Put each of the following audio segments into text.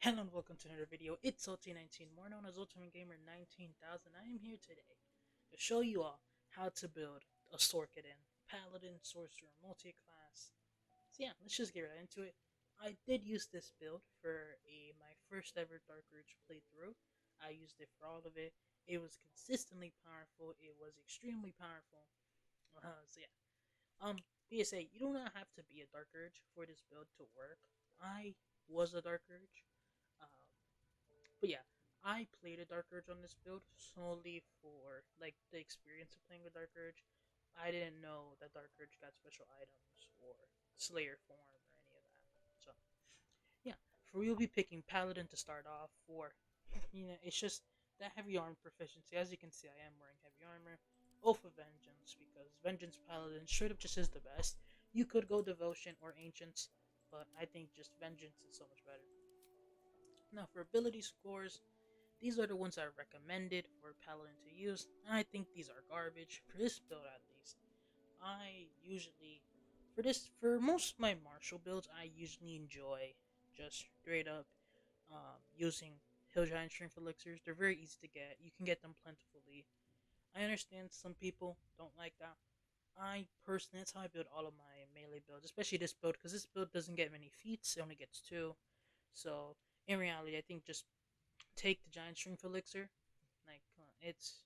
Hello and welcome to another video. It's OT19, more known as Ultimate Gamer 19,000. I am here today to show you all how to build a Sorcerer, Paladin, Sorcerer, multi-class. So yeah, let's just get right into it. I did use this build for my first ever Dark Urge playthrough. I used it for all of it. It was consistently powerful. It was extremely powerful. So yeah. PSA, you do not have to be a Dark Urge for this build to work. I was a Dark Urge. Um, but yeah, I played a Dark Urge on this build solely for like the experience of playing a Dark Urge. I didn't know that Dark Urge got special items or Slayer form or any of that. So yeah, for we'll be picking Paladin to start off for. It's just that heavy armor proficiency. As you can see, I am wearing heavy armor. Oath of Vengeance because Vengeance Paladin straight up just is the best. You could go Devotion or Ancients, but I think just Vengeance is so much better. Now for ability scores, these are the ones I recommended for Paladin to use. I think these are garbage for this build at least. I usually for most of my martial builds, I usually enjoy just straight up using Hill Giant Strength Elixirs. They're very easy to get. You can get them plentifully. I understand some people don't like that. I personally, that's how I build all of my melee builds, especially this build, because this build doesn't get many feats. It only gets two. So in reality, I think just take the giant strength elixir. Like it's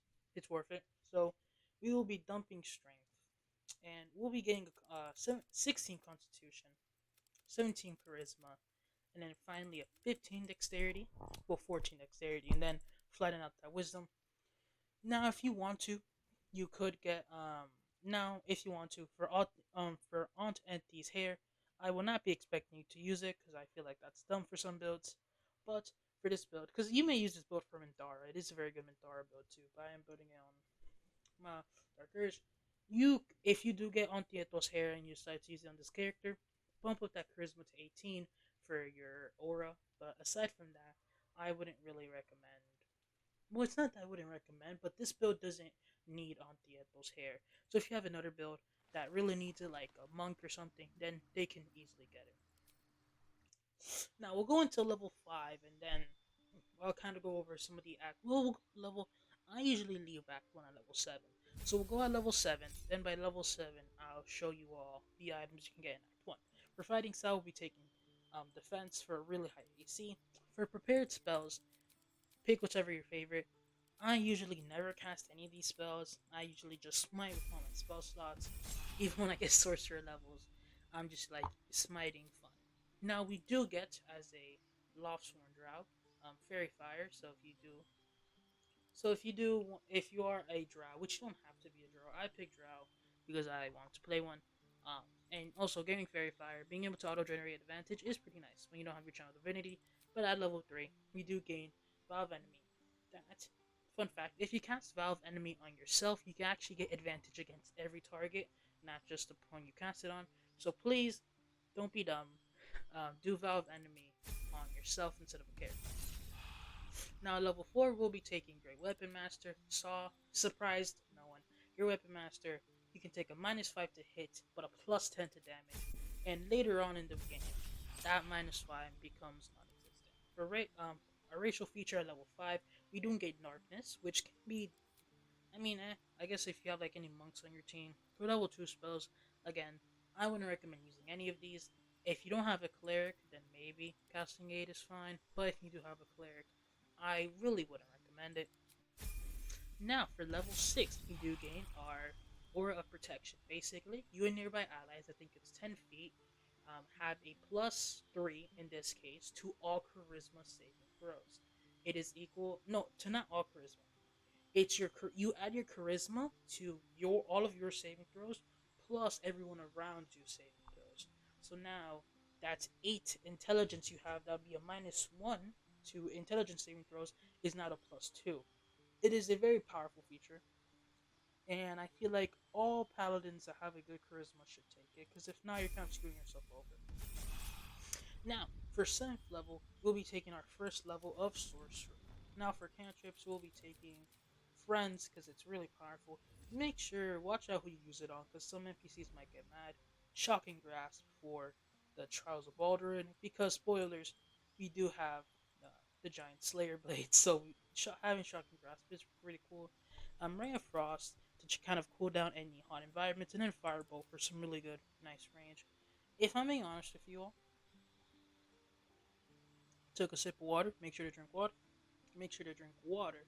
worth it. So we will be dumping strength, and we'll be getting 16 constitution, 17 charisma, and then finally a 15 dexterity, well 14 dexterity, and then flatten out that wisdom. Now, if you want to, you could get now if you want to for Aunt Auntie's hair. I will not be expecting you to use it because I feel like that's dumb for some builds, but for this build, because you may use this build for Mintara, it is a very good Mintara build too. But I am building it on my Dark Urge. If you do get Auntie Eto's hair and you decide to use it on this character, bump up that charisma to 18 for your aura. But aside from that, I wouldn't really recommend, well, it's not that I wouldn't recommend, but this build doesn't need Antieto's hair. So if you have another build that really needs it, like a monk or something, then they can easily get it. Now we'll go into level 5, and then I'll kind of go over some of the act. We'll go level. I usually leave Act 1 at level 7. So we'll go at level 7, then by level 7, I'll show you all the items you can get in Act 1. For fighting style, we'll be taking defense for a really high AC. For prepared spells, pick whichever your favorite. I usually never cast any of these spells. I usually just smite with all my spell slots. Even when I get sorcerer levels, I'm just like smiting fun. Now we do get as a Loftsworn Drow, Fairy Fire. If you are a Drow, which you don't have to be a Drow, I pick Drow because I want to play one. And also getting Fairy Fire, being able to auto generate advantage is pretty nice when you don't have your Channel Divinity. But at level 3, we do gain Valve Enemy. That Fun fact: if you cast Valve Enemy on yourself, you can actually get advantage against every target, not just the one you cast it on. So please, don't be dumb. Do Valve Enemy on yourself instead of a character. Now, level 4, we'll be taking Great Weapon Master. Surprised no one. Your Weapon Master, you can take a -5 to hit, but a +10 to damage. And later on in the game, that -5 becomes non-existent. A racial feature at level 5, we do get Darkness, which can be, I guess if you have like any monks on your team. For level 2 spells, again, I wouldn't recommend using any of these. If you don't have a cleric, then maybe casting aid is fine. But if you do have a cleric, I really wouldn't recommend it. Now, for level 6, we do gain our Aura of Protection. Basically, you and nearby allies, I think it's 10 feet, have a +3 in this case to all Charisma saving throws. It is equal, no, to not all Charisma. It's you add your Charisma to your all of your saving throws plus everyone around you saving throws. So now that's 8 intelligence you have. That'll be a -1 to intelligence saving throws. Is not a +2. It is a very powerful feature, and I feel like all paladins that have a good charisma should take it, because if not, you're kind of screwing yourself over. Now, for 7th level, we'll be taking our first level of Sorcerer. Now, for cantrips, we'll be taking Friends, because it's really powerful. Make sure, watch out who you use it on, because some NPCs might get mad. Shocking Grasp for the Trials of Baldurin, because spoilers, we do have the giant Slayer blade. So having shocking grasp is pretty cool. Ray of Frost to kind of cool down any hot environments, and then Firebolt for some really good, nice range. If I'm being honest with you all, took a sip of water. Make sure to drink water. Make sure to drink water.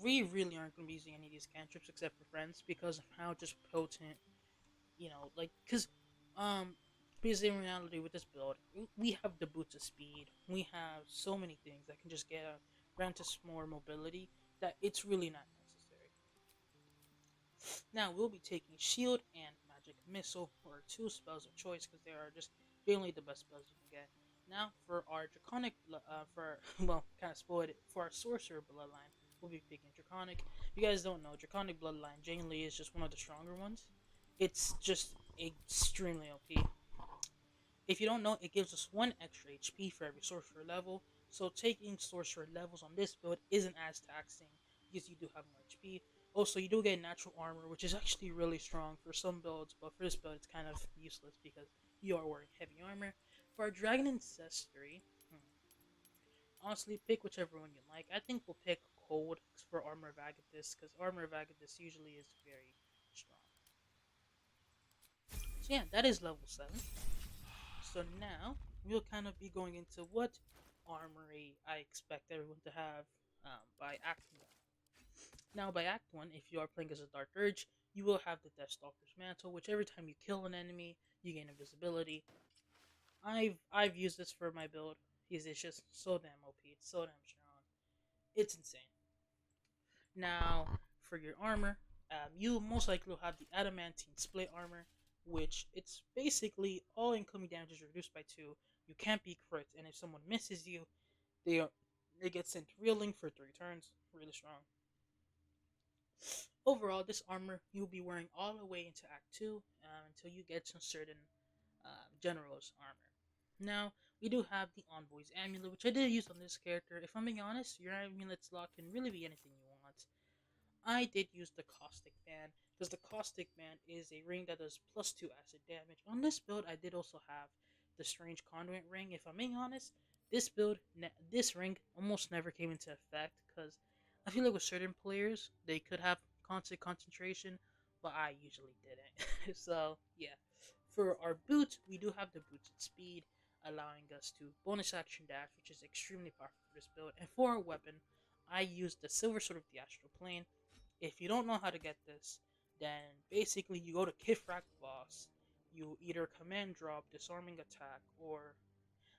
We really aren't going to be using any of these cantrips except for friends because of how just potent, because um, because in reality with this build, we have the boots of speed. We have so many things that can just grant us more mobility that it's really not necessary. Now we'll be taking Shield and Magic Missile for two spells of choice because they are just generally the best spells you can get. Now for our Draconic, for well, kind of spoiled it for our Sorcerer Bloodline, we'll be picking Draconic. If you guys don't know, Draconic Bloodline genuinely is just one of the stronger ones. It's just extremely OP. If you don't know, it gives us 1 extra HP for every sorcerer level, so taking sorcerer levels on this build isn't as taxing because you do have more HP. Also, you do get natural armor, which is actually really strong for some builds, but for this build it's kind of useless because you are wearing heavy armor. For our Dragon Ancestry, honestly, pick whichever one you like. I think we'll pick Cold for Armor of Agathis, because Armor of Agathis usually is very strong. So yeah, that is level 7. So now we'll kind of be going into what armory I expect everyone to have by Act 1. Now, by Act 1, if you are playing as a Dark Urge, you will have the Deathstalker's Mantle, which every time you kill an enemy, you gain invisibility. I've used this for my build. It's just so damn OP. It's so damn strong. It's insane. Now, for your armor, you most likely will have the Adamantine Split Armor, which it's basically all incoming damage is reduced by 2. You can't be crit, and if someone misses you, they are, they get sent reeling for 3 turns. Really strong. Overall, this armor you'll be wearing all the way into Act 2 until you get some certain General's armor. Now, we do have the Envoy's Amulet, which I did use on this character. If I'm being honest, your amulet slot can really be anything you want. I did use the Caustic Band because the Caustic Band is a ring that does plus 2 acid damage. On this build, I did also have the Strange Conduit ring. If I'm being honest, this ring almost never came into effect because I feel like with certain players, they could have constant concentration, but I usually didn't. So, yeah. For our boots, we do have the boots at speed, allowing us to bonus action dash, which is extremely powerful for this build. And for our weapon, I used the Silver Sword of the Astral Plane. If you don't know how to get this, then basically you go to Kifrak Boss, you either command drop Disarming Attack, or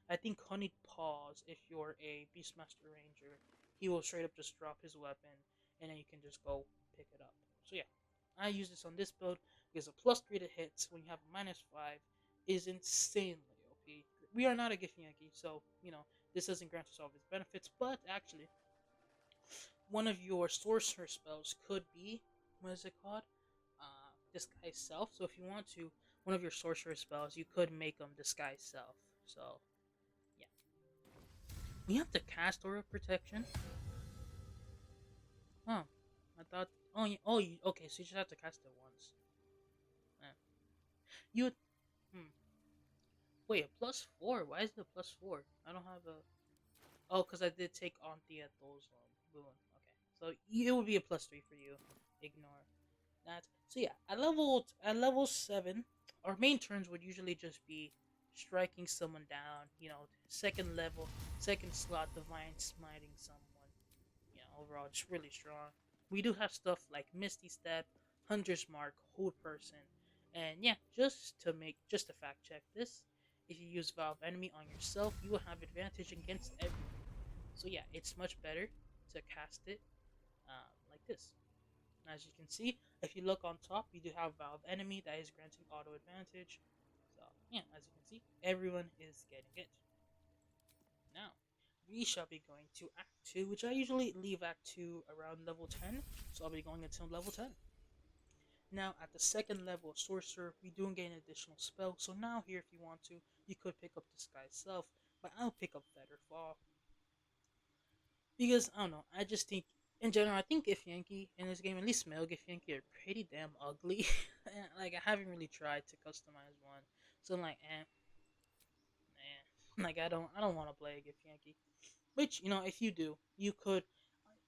I think Honeyed Paws if you're a Beastmaster Ranger. He will straight up just drop his weapon, and then you can just go pick it up. So yeah, I use this on this build because a plus 3 to hits when you have a minus 5 is insanely OP. We are not a Githyanki, so, this doesn't grant us all of its benefits, but actually, one of your sorcerer spells could be, what is it called? Disguise self. So if you want to, one of your sorcerer spells, you could make them disguise self. So yeah, we have to cast Aura of Protection. Oh, I thought. Oh, okay. So you just have to cast it once. Yeah. You. Hmm. Wait, a +4. Why is it a +4? I don't have a. Oh, because I did take on Theatol's boon. Okay, so it would be a +3 for you. Ignore that. So yeah, at level 7, our main turns would usually just be striking someone down. Second level, second slot, divine smiting someone. Overall, just really strong. We do have stuff like Misty Step, Hunter's Mark, Hold Person, and yeah, just to fact check this, if you use Valve Enemy on yourself, you will have advantage against everyone. So yeah, it's much better to cast it like this. As you can see, if you look on top, you do have Valve Enemy that is granting auto advantage. So yeah, as you can see, everyone is getting it. Now, we shall be going to Act 2, which I usually leave Act 2 around level 10, so I'll be going until level 10. Now, at the second level of Sorcerer, we do gain an additional spell, so now here, if you want to, you could pick up Disguise Self, but I'll pick up Feather Fall. Because, I don't know, I just think, in general, I think Githyanki in this game, at least male Githyanki, are pretty damn ugly. Like, I haven't really tried to customize one, so I'm like, Like, I don't want to play a Githyanki. Which, if you do, you could.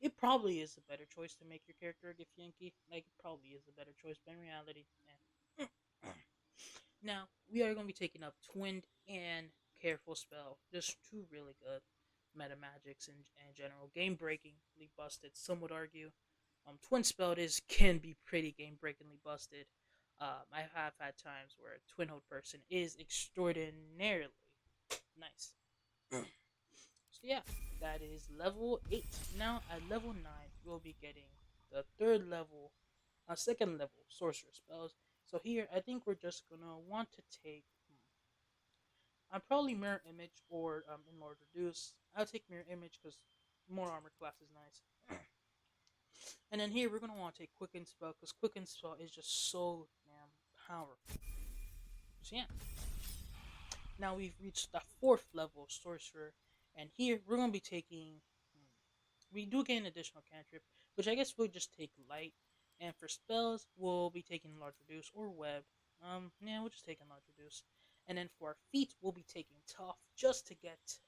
It probably is a better choice to make your character a Githyanki. Like, it probably is a better choice, but in reality, eh. Now, we are going to be taking up Twinned and Careful Spell. Just two really good meta magics in general. Game breakingly busted, some would argue. Twin Spell can be pretty game breakingly busted. I have had times where a twin hold person is extraordinarily nice. So yeah, that is level 8. Now at level 9, we'll be getting the third level, second level sorcerer spells. So here, I think we're just gonna want to take, probably mirror image or enlarge reduce. I'll take mirror image because more armor class is nice. And then here we're gonna want to take quicken spell because quicken spell is just so damn powerful. So yeah, now we've reached the fourth level sorcerer, and here we're gonna be taking. We do get an additional cantrip, which I guess we'll just take light. And for spells, we'll be taking large reduce or web. Yeah, we'll just take a large reduce. And then for our feet, we'll be taking tough just to get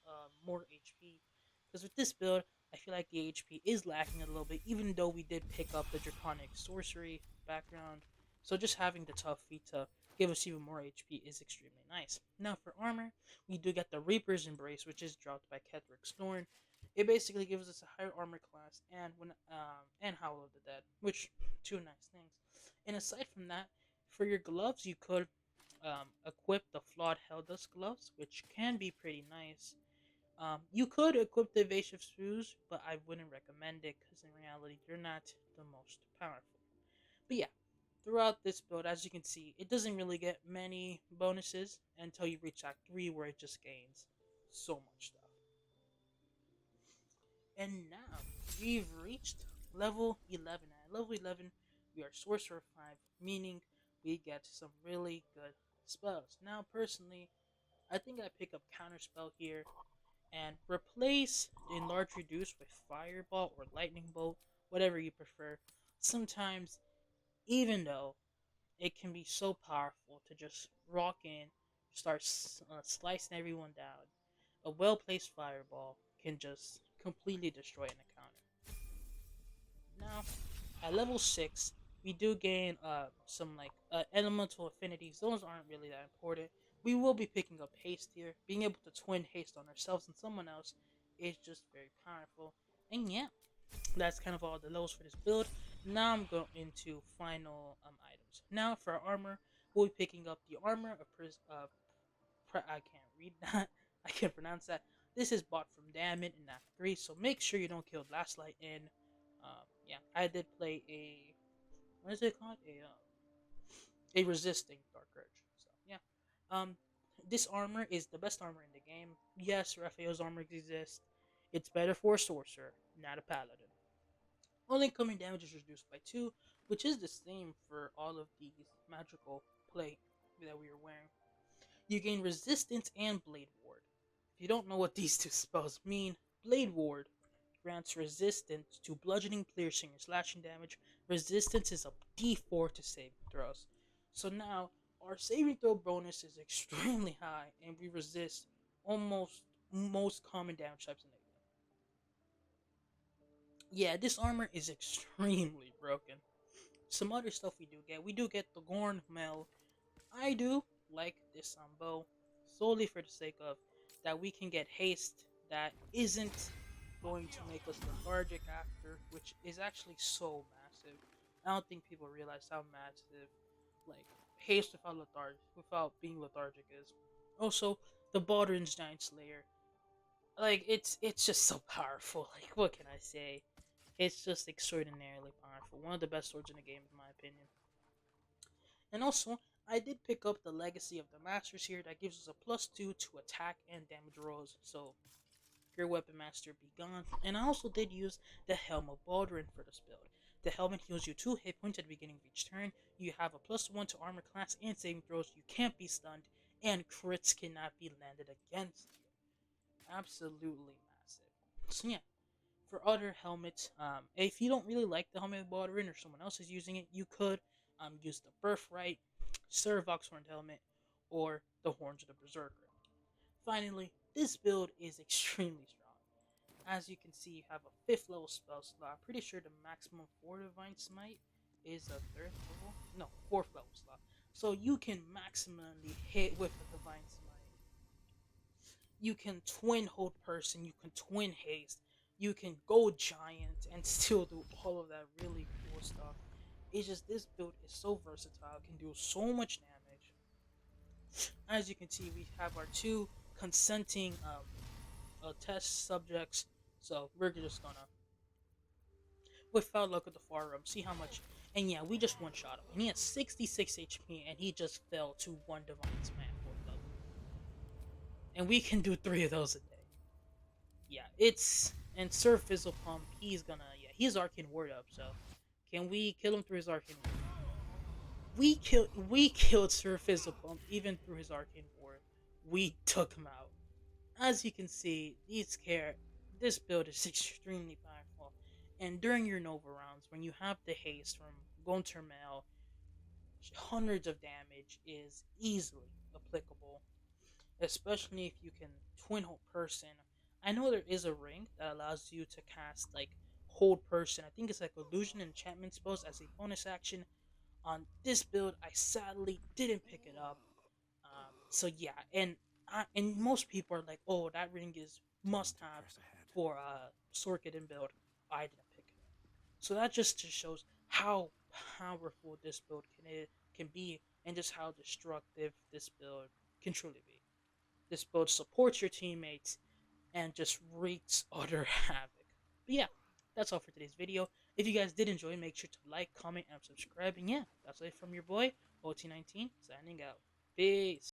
more HP. Because with this build, I feel like the HP is lacking a little bit, even though we did pick up the draconic sorcery background. So just having the tough feet to give us even more HP is extremely nice. Now for armor, we do get the Reaper's Embrace, which is dropped by Kethric Storm. It basically gives us a higher armor class and Howl of the Dead, which two nice things. And aside from that, for your gloves, you could equip the Flawed Helldust gloves, which can be pretty nice. You could equip the Evasive Shoes, but I wouldn't recommend it because in reality, they're not the most powerful. But yeah, throughout this build, as you can see, it doesn't really get many bonuses until you reach Act 3, where it just gains so much stuff. And now we've reached level 11. At level 11, we are Sorcerer 5, meaning we get some really good spells. Now, personally, I think I pick up Counterspell here and replace the Enlarge Reduce with Fireball or Lightning Bolt, whatever you prefer. Sometimes, even though it can be so powerful to just rock in, start slicing everyone down, a well placed Fireball can just completely destroy an encounter. Now, at level 6, we do gain some like elemental affinities. Those aren't really that important. We will be picking up haste here. Being able to twin haste on ourselves and someone else is just very powerful. And yeah, that's kind of all the lows for this build. Now I'm going into final items. Now for our armor, we'll be picking up the armor of I can't read that. I can't pronounce that. This is bought from Damon in Act 3, so make sure you don't kill Lastlight in. Yeah, I did play what is it called? A resisting Dark Urge. So yeah, um, this armor is the best armor in the game. Yes, Raphael's armor exists. It's better for a sorcerer, not a paladin. Only incoming damage is reduced by 2, which is the same for all of these magical plate that we are wearing. You gain resistance and blade ward. If you don't know what these two spells mean, blade ward grants resistance to bludgeoning, piercing, or slashing damage. Resistance is a D4 to saving throws. So now our saving throw bonus is extremely high, and we resist almost most common damage types in the game. Yeah, this armor is extremely broken. Some other stuff we do get the Gorn Mel. I do like this bow solely for the sake of that we can get haste that isn't going to make us lethargic after, which is actually so massive. I don't think people realize how massive like haste without being lethargic is. Also, the Baldrin's Giant Slayer, like it's just so powerful. Like what can I say? It's just extraordinarily powerful. One of the best swords in the game, in my opinion. And also, I did pick up the Legacy of the Masters here that gives us a +2 to attack and damage rolls. So, your Weapon Master be gone. And I also did use the Helm of Baldwin for this build. The helmet heals you 2 hit points at the beginning of each turn. You have a +1 to armor class and saving throws. You can't be stunned. And crits cannot be landed against you. Absolutely massive. So yeah, for other helmets, if you don't really like the helmet of Baldwin or someone else is using it, you could use the Birthright, Servox Horned Helmet, or the Horns of the Berserker. Finally, this build is extremely strong. As you can see, you have a 5th level spell slot. I'm pretty sure the maximum for Divine Smite is a 3rd level. No, 4th level slot. So you can maximally hit with a Divine Smite. You can twin hold person, you can twin haste, you can go giant and still do all of that really cool stuff. It's just this build is so versatile, can do so much damage. As you can see, we have our 2 consenting test subjects, so we're just gonna, without luck at the far room, see how much. And yeah, we just one shot him, and he has 66 HP, and he just fell to 1 Divine Smash 4th level, and we can do 3 of those a day. Yeah, it's and Sir Fizzle Pump. He's gonna he's Arcane Ward up. So can we kill him through his Arcane Ward? We killed Sir Fizzle Pump even through his Arcane Ward. We took him out. As you can see, this build is extremely powerful. And during your Nova rounds, when you have the haste from Gontermel, hundreds of damage is easily applicable, especially if you can twin hold person. I know there is a ring that allows you to cast like hold person. I think it's like illusion enchantment spells as a bonus action. On this build, I sadly didn't pick it up. So yeah, and most people are like, oh, that ring is must have for Sorcerer build. I didn't pick it up. So that just shows how powerful this build can be, and just how destructive this build can truly be. This build supports your teammates and just wreaks utter havoc. But yeah, that's all for today's video. If you guys did enjoy, make sure to like, comment, and subscribe. And yeah, that's it from your boy, OT19, signing out. Peace.